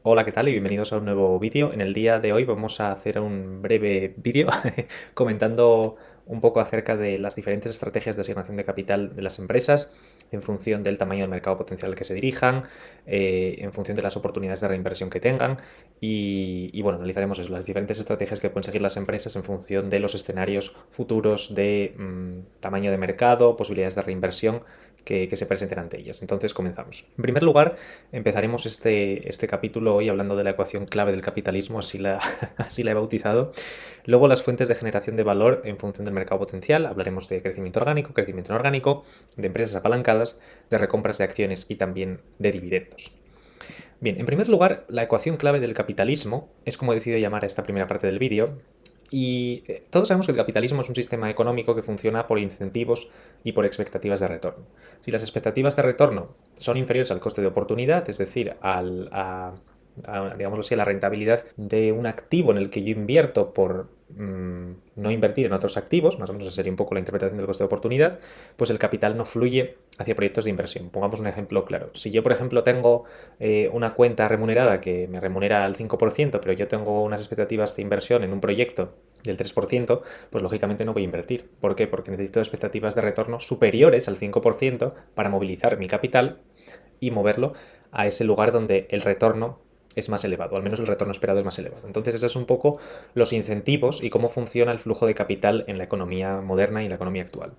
Hola, ¿qué tal? Y bienvenidos a un nuevo vídeo. En el día de hoy vamos a hacer un breve vídeo comentando un poco acerca de las diferentes estrategias de asignación de capital de las empresas en función del tamaño del mercado potencial al que se dirijan, en función de las oportunidades de reinversión que tengan bueno, analizaremos eso, las diferentes estrategias que pueden seguir las empresas en función de los escenarios futuros de tamaño de mercado, posibilidades de reinversión que se presenten ante ellas. Entonces comenzamos. En primer lugar, empezaremos este capítulo hoy hablando de la ecuación clave del capitalismo, así la he bautizado. Luego las fuentes de generación de valor en función del mercado potencial. Hablaremos de crecimiento orgánico, crecimiento inorgánico, de empresas apalancadas, de recompras de acciones y también de dividendos. Bien, en primer lugar, la ecuación clave del capitalismo es como he decidido llamar a esta primera parte del vídeo. Todos sabemos que el capitalismo es un sistema económico que funciona por incentivos y por expectativas de retorno. Si las expectativas de retorno son inferiores al coste de oportunidad, es decir, digámoslo así, a la rentabilidad de un activo en el que yo invierto por no invertir en otros activos, más o menos esa sería un poco la interpretación del coste de oportunidad, pues el capital no fluye hacia proyectos de inversión. Pongamos un ejemplo claro. Si yo, por ejemplo, tengo una cuenta remunerada que me remunera al 5%, pero yo tengo unas expectativas de inversión en un proyecto del 3%, pues lógicamente no voy a invertir. ¿Por qué? Porque necesito expectativas de retorno superiores al 5% para movilizar mi capital y moverlo a ese lugar donde el retorno es más elevado, al menos el retorno esperado es más elevado. Entonces, esos son un poco los incentivos y cómo funciona el flujo de capital en la economía moderna y en la economía actual.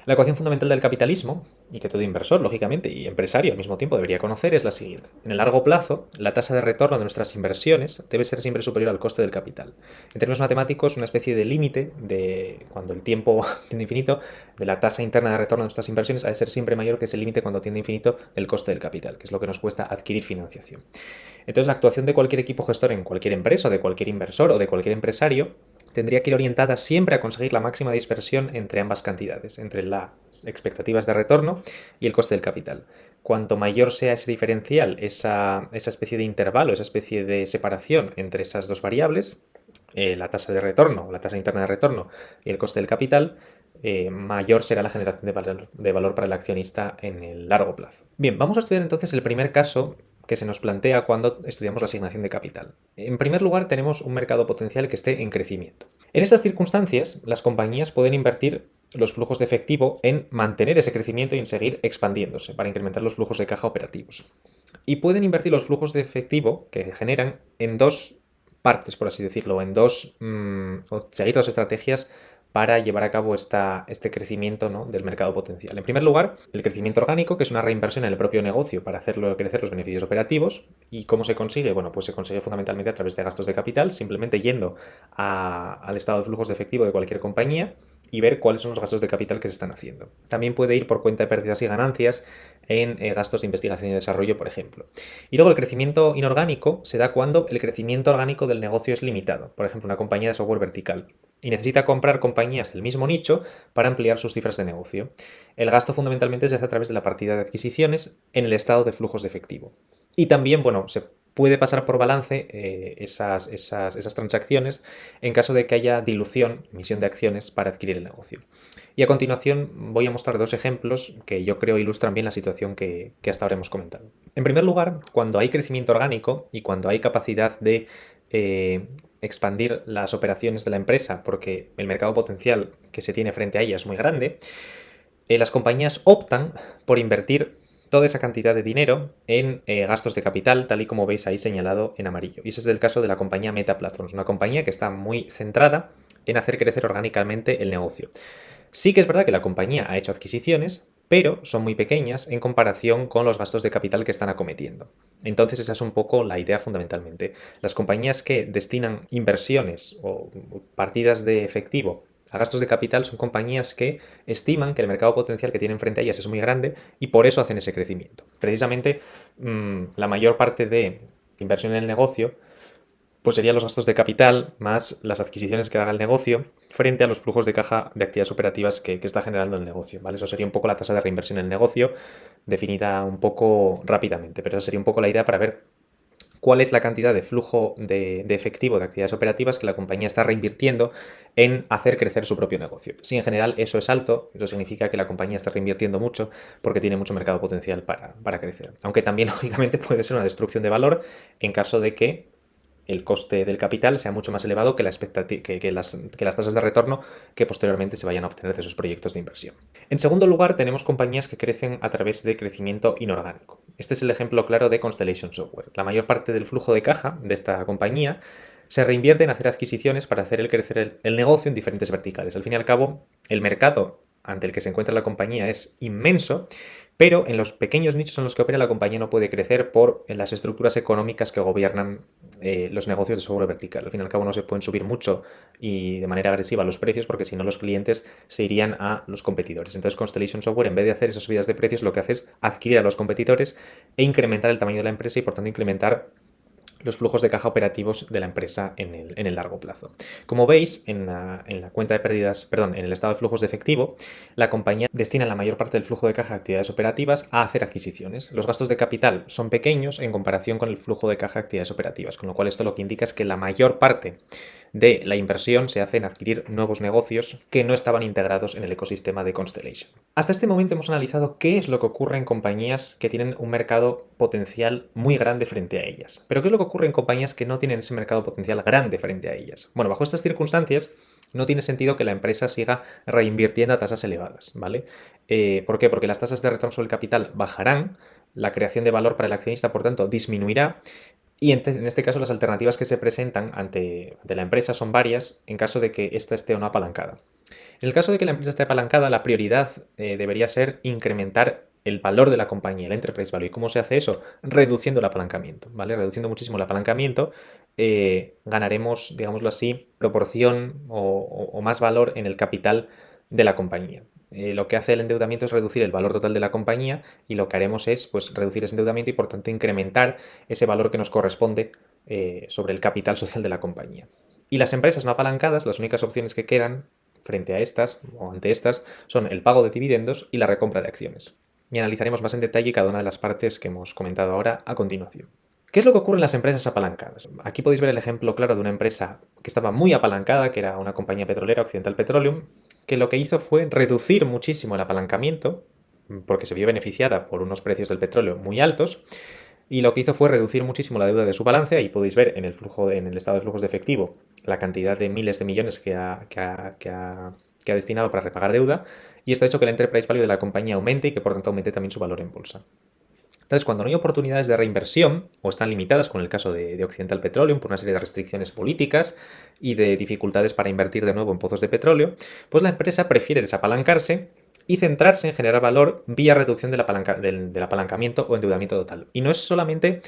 La ecuación fundamental del capitalismo, y que todo inversor, lógicamente, y empresario al mismo tiempo debería conocer, es la siguiente. En el largo plazo, la tasa de retorno de nuestras inversiones debe ser siempre superior al coste del capital. En términos matemáticos, una especie de límite de cuando el tiempo tiende a infinito, de la tasa interna de retorno de nuestras inversiones ha de ser siempre mayor que ese límite cuando tiende a infinito del coste del capital, que es lo que nos cuesta adquirir financiación. Entonces, la actuación de cualquier equipo gestor en cualquier empresa, o de cualquier inversor o de cualquier empresario tendría que ir orientada siempre a conseguir la máxima dispersión entre ambas cantidades, entre las expectativas de retorno y el coste del capital. Cuanto mayor sea ese diferencial, esa especie de intervalo, esa especie de separación entre esas dos variables, la tasa de retorno, la tasa interna de retorno y el coste del capital, mayor será la generación de valor para el accionista en el largo plazo. Bien, vamos a estudiar entonces el primer caso que se nos plantea cuando estudiamos la asignación de capital. En primer lugar, tenemos un mercado potencial que esté en crecimiento. En estas circunstancias, las compañías pueden invertir los flujos de efectivo en mantener ese crecimiento y en seguir expandiéndose para incrementar los flujos de caja operativos. Y pueden invertir los flujos de efectivo que generan en dos partes, por así decirlo, en o seguir dos estrategias para llevar a cabo este crecimiento, ¿no?, del mercado potencial. En primer lugar, el crecimiento orgánico, que es una reinversión en el propio negocio para hacerlo crecer los beneficios operativos. ¿Y cómo se consigue? Bueno, pues se consigue fundamentalmente a través de gastos de capital, simplemente yendo al estado de flujos de efectivo de cualquier compañía y ver cuáles son los gastos de capital que se están haciendo. También puede ir por cuenta de pérdidas y ganancias en gastos de investigación y desarrollo, por ejemplo. Y luego el crecimiento inorgánico se da cuando el crecimiento orgánico del negocio es limitado. Por ejemplo, una compañía de software vertical y necesita comprar compañías del mismo nicho para ampliar sus cifras de negocio. El gasto fundamentalmente se hace a través de la partida de adquisiciones en el estado de flujos de efectivo. Y también, bueno, se puede pasar por balance esas transacciones en caso de que haya dilución, emisión de acciones para adquirir el negocio. Y a continuación voy a mostrar dos ejemplos que yo creo ilustran bien la situación que hasta ahora hemos comentado. En primer lugar, cuando hay crecimiento orgánico y cuando hay capacidad de expandir las operaciones de la empresa porque el mercado potencial que se tiene frente a ella es muy grande, las compañías optan por invertir toda esa cantidad de dinero en gastos de capital, tal y como veis ahí señalado en amarillo. Y ese es el caso de la compañía Meta Platforms, una compañía que está muy centrada en hacer crecer orgánicamente el negocio. Sí que es verdad que la compañía ha hecho adquisiciones, pero son muy pequeñas en comparación con los gastos de capital que están acometiendo. Entonces esa es un poco la idea fundamentalmente. Las compañías que destinan inversiones o partidas de efectivo a gastos de capital son compañías que estiman que el mercado potencial que tienen frente a ellas es muy grande y por eso hacen ese crecimiento. Precisamente la mayor parte de inversión en el negocio pues serían los gastos de capital más las adquisiciones que haga el negocio frente a los flujos de caja de actividades operativas que está generando el negocio, ¿vale? Eso sería un poco la tasa de reinversión en el negocio, definida un poco rápidamente, pero esa sería un poco la idea para ver cuál es la cantidad de flujo de efectivo de actividades operativas que la compañía está reinvirtiendo en hacer crecer su propio negocio. Si en general eso es alto, eso significa que la compañía está reinvirtiendo mucho porque tiene mucho mercado potencial para crecer. Aunque también, lógicamente, puede ser una destrucción de valor en caso de que el coste del capital sea mucho más elevado que, las tasas de retorno que posteriormente se vayan a obtener de esos proyectos de inversión. En segundo lugar, tenemos compañías que crecen a través de crecimiento inorgánico. Este es el ejemplo claro de Constellation Software. La mayor parte del flujo de caja de esta compañía se reinvierte en hacer adquisiciones para hacer crecer el negocio en diferentes verticales. Al fin y al cabo, el mercado ante el que se encuentra la compañía es inmenso, pero en los pequeños nichos en los que opera la compañía no puede crecer por las estructuras económicas que gobiernan los negocios de software vertical. Al fin y al cabo no se pueden subir mucho y de manera agresiva los precios porque si no los clientes se irían a los competidores. Entonces Constellation Software, en vez de hacer esas subidas de precios, lo que hace es adquirir a los competidores e incrementar el tamaño de la empresa y por tanto incrementar los flujos de caja operativos de la empresa en el largo plazo. Como veis, en la cuenta de pérdidas, perdón, en el estado de flujos de efectivo, la compañía destina la mayor parte del flujo de caja de actividades operativas a hacer adquisiciones. Los gastos de capital son pequeños en comparación con el flujo de caja de actividades operativas, con lo cual esto lo que indica es que la mayor parte de la inversión se hace en adquirir nuevos negocios que no estaban integrados en el ecosistema de Constellation. Hasta este momento hemos analizado qué es lo que ocurre en compañías que tienen un mercado potencial muy grande frente a ellas. Pero ¿qué es lo que ocurre en compañías que no tienen ese mercado potencial grande frente a ellas? Bueno, bajo estas circunstancias no tiene sentido que la empresa siga reinvirtiendo a tasas elevadas, ¿vale? ¿Por qué? Porque las tasas de retorno sobre el capital bajarán, la creación de valor para el accionista, por tanto, disminuirá. Y en este caso las alternativas que se presentan ante la empresa son varias en caso de que ésta esté o no apalancada. En el caso de que la empresa esté apalancada, la prioridad debería ser incrementar el valor de la compañía, el enterprise value. ¿Y cómo se hace eso? Reduciendo el apalancamiento, ¿vale? Reduciendo muchísimo el apalancamiento, ganaremos, digámoslo así, proporción o más valor en el capital de la compañía. Lo que hace el endeudamiento es reducir el valor total de la compañía y lo que haremos es pues, reducir ese endeudamiento y por tanto incrementar ese valor que nos corresponde sobre el capital social de la compañía. Y las empresas no apalancadas, las únicas opciones que quedan frente a estas o ante estas son el pago de dividendos y la recompra de acciones. Y analizaremos más en detalle cada una de las partes que hemos comentado ahora a continuación. ¿Qué es lo que ocurre en las empresas apalancadas? Aquí podéis ver el ejemplo claro de una empresa que estaba muy apalancada, que era una compañía petrolera, Occidental Petroleum, que lo que hizo fue reducir muchísimo el apalancamiento, porque se vio beneficiada por unos precios del petróleo muy altos, y lo que hizo fue reducir muchísimo la deuda de su balance. Ahí podéis ver en el estado de flujos de efectivo la cantidad de miles de millones que ha destinado para repagar deuda, y esto ha hecho que el enterprise value de la compañía aumente y que por tanto aumente también su valor en bolsa. Entonces, cuando no hay oportunidades de reinversión o están limitadas, con el caso de Occidental Petroleum, por una serie de restricciones políticas y de dificultades para invertir de nuevo en pozos de petróleo, pues la empresa prefiere desapalancarse y centrarse en generar valor vía reducción del apalancamiento o endeudamiento total. Y no es solamente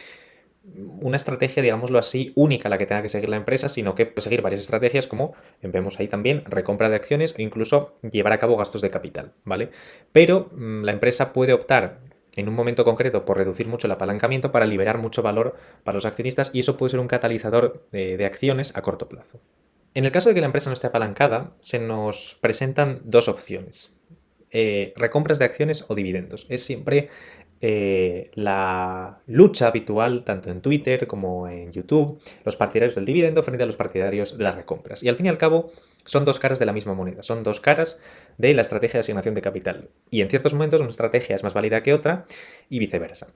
una estrategia, digámoslo así, única la que tenga que seguir la empresa, sino que puede seguir varias estrategias como, vemos ahí también, recompra de acciones o incluso llevar a cabo gastos de capital, ¿vale? Pero la empresa puede optar en un momento concreto por reducir mucho el apalancamiento para liberar mucho valor para los accionistas y eso puede ser un catalizador de acciones a corto plazo. En el caso de que la empresa no esté apalancada, se nos presentan dos opciones. Recompras de acciones o dividendos. Es siempre la lucha habitual, tanto en Twitter como en YouTube, los partidarios del dividendo frente a los partidarios de las recompras. Y al fin y al cabo son dos caras de la misma moneda, son dos caras de la estrategia de asignación de capital. Y en ciertos momentos una estrategia es más válida que otra y viceversa.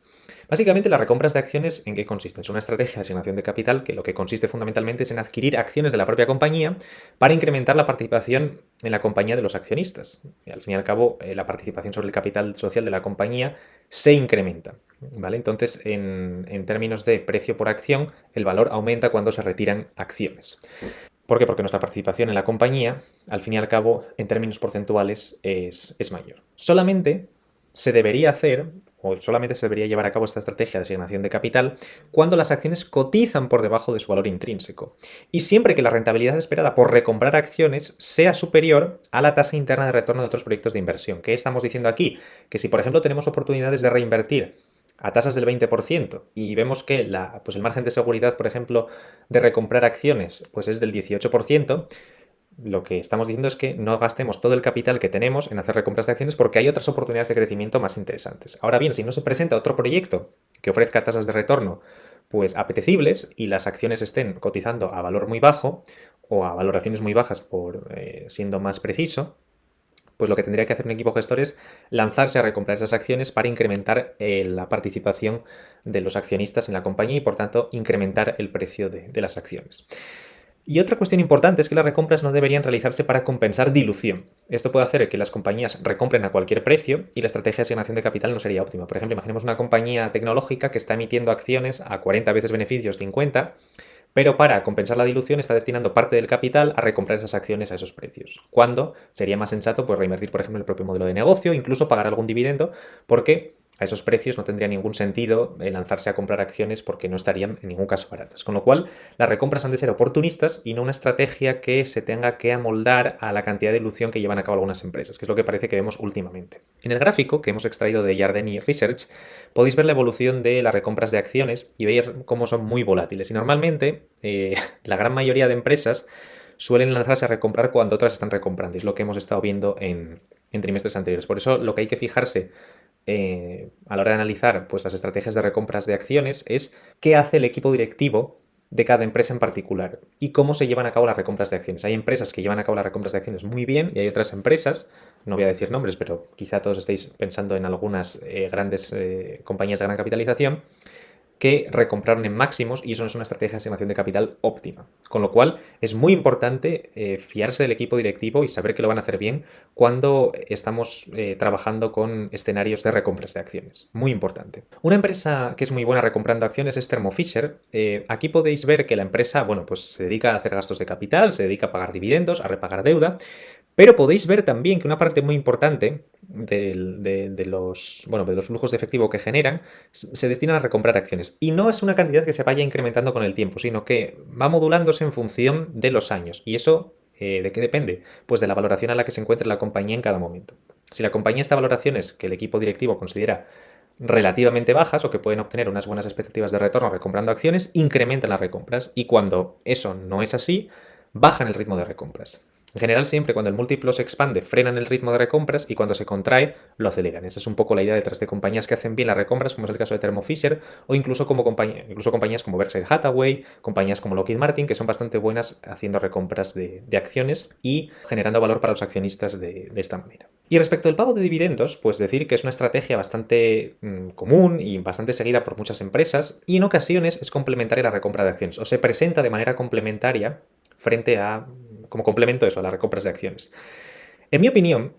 Básicamente las recompras de acciones, ¿en qué consisten? Es una estrategia de asignación de capital que lo que consiste fundamentalmente es en adquirir acciones de la propia compañía para incrementar la participación en la compañía de los accionistas. Y al fin y al cabo, la participación sobre el capital social de la compañía se incrementa, ¿vale? Entonces, en términos de precio por acción, el valor aumenta cuando se retiran acciones. ¿Por qué? Porque nuestra participación en la compañía, al fin y al cabo, en términos porcentuales, es mayor. Solamente se debería hacer, o solamente se debería llevar a cabo esta estrategia de asignación de capital cuando las acciones cotizan por debajo de su valor intrínseco. Y siempre que la rentabilidad esperada por recomprar acciones sea superior a la tasa interna de retorno de otros proyectos de inversión. ¿Qué estamos diciendo aquí? Que si, por ejemplo, tenemos oportunidades de reinvertir a tasas del 20% y vemos que pues el margen de seguridad, por ejemplo, de recomprar acciones pues es del 18%, lo que estamos diciendo es que no gastemos todo el capital que tenemos en hacer recompras de acciones porque hay otras oportunidades de crecimiento más interesantes. Ahora bien, si no se presenta otro proyecto que ofrezca tasas de retorno pues apetecibles y las acciones estén cotizando a valor muy bajo o a valoraciones muy bajas por siendo más preciso, pues lo que tendría que hacer un equipo gestor es lanzarse a recomprar esas acciones para incrementar la participación de los accionistas en la compañía y por tanto incrementar el precio de las acciones. Y otra cuestión importante es que las recompras no deberían realizarse para compensar dilución. Esto puede hacer que las compañías recompren a cualquier precio y la estrategia de asignación de capital no sería óptima. Por ejemplo, imaginemos una compañía tecnológica que está emitiendo acciones a 40 veces beneficios, 50, pero para compensar la dilución está destinando parte del capital a recomprar esas acciones a esos precios. Cuando sería más sensato pues reinvertir, por ejemplo, en el propio modelo de negocio, incluso pagar algún dividendo, porque a esos precios no tendría ningún sentido lanzarse a comprar acciones porque no estarían en ningún caso baratas. Con lo cual, las recompras han de ser oportunistas y no una estrategia que se tenga que amoldar a la cantidad de dilución que llevan a cabo algunas empresas, que es lo que parece que vemos últimamente. En el gráfico que hemos extraído de Yardeni Research, podéis ver la evolución de las recompras de acciones y ver cómo son muy volátiles. Y normalmente, la gran mayoría de empresas suelen lanzarse a recomprar cuando otras están recomprando. Y es lo que hemos estado viendo en trimestres anteriores. Por eso lo que hay que fijarse a la hora de analizar pues, las estrategias de recompras de acciones es qué hace el equipo directivo de cada empresa en particular y cómo se llevan a cabo las recompras de acciones. Hay empresas que llevan a cabo las recompras de acciones muy bien y hay otras empresas, no voy a decir nombres, pero quizá todos estéis pensando en algunas grandes compañías de gran capitalización, que recompraron en máximos y eso no es una estrategia de asignación de capital óptima. Con lo cual es muy importante fiarse del equipo directivo y saber que lo van a hacer bien cuando estamos trabajando con escenarios de recompras de acciones. Muy importante. Una empresa que es muy buena recomprando acciones es Thermo Fisher. Aquí podéis ver que la empresa, bueno, pues se dedica a hacer gastos de capital, se dedica a pagar dividendos, a repagar deuda, pero podéis ver también que una parte muy importante de los flujos de efectivo que generan se destinan a recomprar acciones. Y no es una cantidad que se vaya incrementando con el tiempo, sino que va modulándose en función de los años. ¿Y eso de qué depende? Pues de la valoración a la que se encuentre la compañía en cada momento. Si la compañía está a valoraciones que el equipo directivo considera relativamente bajas o que pueden obtener unas buenas expectativas de retorno recomprando acciones, incrementan las recompras. Y cuando eso no es así, bajan el ritmo de recompras. En general, siempre cuando el múltiplo se expande, frenan el ritmo de recompras y cuando se contrae, lo aceleran. Esa es un poco la idea detrás de compañías que hacen bien las recompras, como es el caso de Thermo Fisher, o incluso compañías como Berkshire Hathaway, compañías como Lockheed Martin, que son bastante buenas haciendo recompras de acciones y generando valor para los accionistas de esta manera. Y respecto al pago de dividendos, pues decir que es una estrategia bastante común y bastante seguida por muchas empresas y en ocasiones es complementaria a la recompra de acciones o se presenta de manera complementaria como complemento a las recompras de acciones. En mi opinión,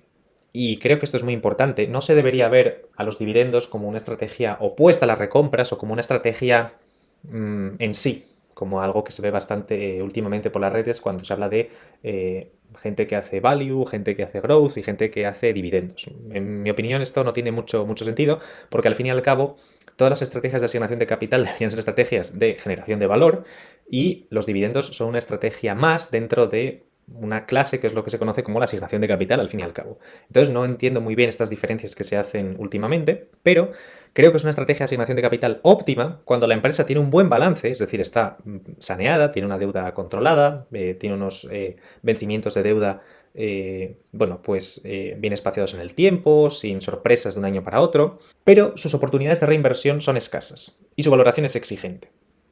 y creo que esto es muy importante, no se debería ver a los dividendos como una estrategia opuesta a las recompras o como una estrategia en sí, como algo que se ve bastante últimamente por las redes cuando se habla de gente que hace value, gente que hace growth y gente que hace dividendos. En mi opinión esto no tiene mucho sentido porque al fin y al cabo todas las estrategias de asignación de capital deberían ser estrategias de generación de valor y los dividendos son una estrategia más dentro de una clase que es lo que se conoce como la asignación de capital al fin y al cabo. Entonces no entiendo muy bien estas diferencias que se hacen últimamente, pero creo que es una estrategia de asignación de capital óptima cuando la empresa tiene un buen balance, es decir, está saneada, tiene una deuda controlada, tiene unos vencimientos de deuda bien espaciados en el tiempo, sin sorpresas de un año para otro, pero sus oportunidades de reinversión son escasas y su valoración es exigente.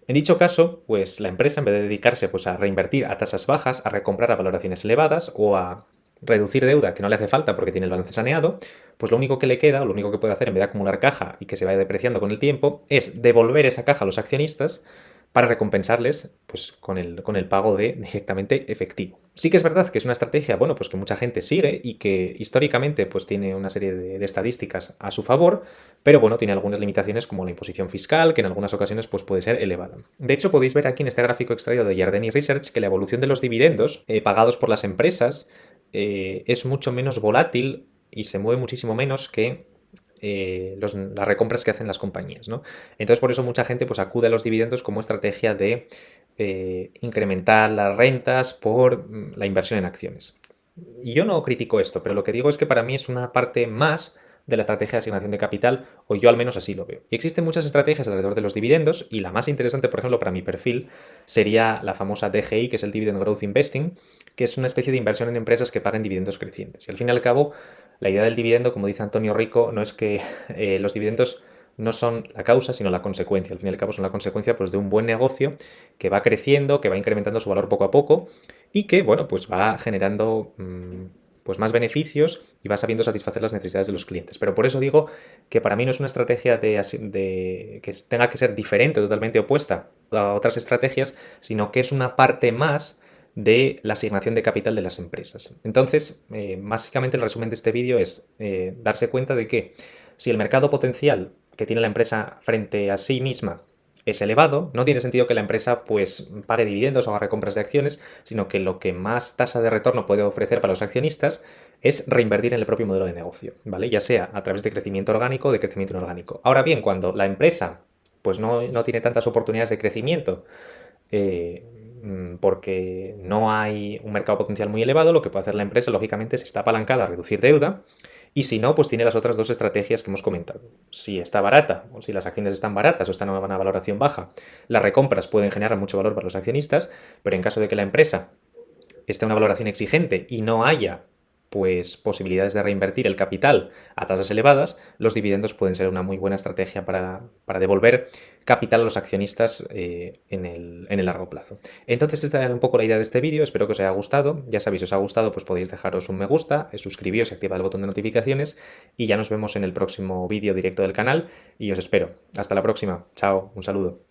En dicho caso, pues la empresa, en vez de dedicarse pues, a reinvertir a tasas bajas, a recomprar a valoraciones elevadas o a reducir deuda que no le hace falta porque tiene el balance saneado, pues lo único que le queda, o lo único que puede hacer en vez de acumular caja y que se vaya depreciando con el tiempo, es devolver esa caja a los accionistas para recompensarles pues, con el pago de directamente efectivo. Sí que es verdad que es una estrategia, pues que mucha gente sigue y que históricamente pues tiene una serie de estadísticas a su favor, pero tiene algunas limitaciones como la imposición fiscal, que en algunas ocasiones pues puede ser elevada. De hecho, podéis ver aquí en este gráfico extraído de Yardeni Research que la evolución de los dividendos pagados por las empresas es mucho menos volátil y se mueve muchísimo menos que las recompras que hacen las compañías, ¿no? Entonces por eso mucha gente pues acude a los dividendos como estrategia de incrementar las rentas por la inversión en acciones. Y yo no critico esto, pero lo que digo es que para mí es una parte más de la estrategia de asignación de capital, o yo al menos así lo veo. Y existen muchas estrategias alrededor de los dividendos, y la más interesante, por ejemplo, para mi perfil, sería la famosa DGI, que es el Dividend Growth Investing, que es una especie de inversión en empresas que paguen dividendos crecientes. Y al fin y al cabo, la idea del dividendo, como dice Antonio Rico, no es que los dividendos no son la causa, sino la consecuencia. Al fin y al cabo son la consecuencia pues, de un buen negocio que va creciendo, que va incrementando su valor poco a poco y que, bueno, pues va generando pues más beneficios y va sabiendo satisfacer las necesidades de los clientes. Pero por eso digo que para mí no es una estrategia que tenga que ser diferente, totalmente opuesta a otras estrategias, sino que es una parte más de la asignación de capital de las empresas. Entonces, básicamente el resumen de este vídeo es darse cuenta de que si el mercado potencial que tiene la empresa frente a sí misma es elevado, no tiene sentido que la empresa pues pague dividendos o haga recompras de acciones, sino que lo que más tasa de retorno puede ofrecer para los accionistas es reinvertir en el propio modelo de negocio, ¿vale? Ya sea a través de crecimiento orgánico o de crecimiento inorgánico. Ahora bien, cuando la empresa pues no tiene tantas oportunidades de crecimiento, porque no hay un mercado potencial muy elevado, lo que puede hacer la empresa, lógicamente, es está apalancada a reducir deuda, y si no, pues tiene las otras dos estrategias que hemos comentado. Si está barata, o si las acciones están baratas o están a una valoración baja, las recompras pueden generar mucho valor para los accionistas, pero en caso de que la empresa esté a una valoración exigente y no haya pues posibilidades de reinvertir el capital a tasas elevadas, los dividendos pueden ser una muy buena estrategia para devolver capital a los accionistas en el largo plazo. Entonces esta era un poco la idea de este vídeo, espero que os haya gustado. Ya sabéis, si os ha gustado pues podéis dejaros un me gusta, suscribiros y activar el botón de notificaciones y ya nos vemos en el próximo vídeo directo del canal y os espero. Hasta la próxima, chao, un saludo.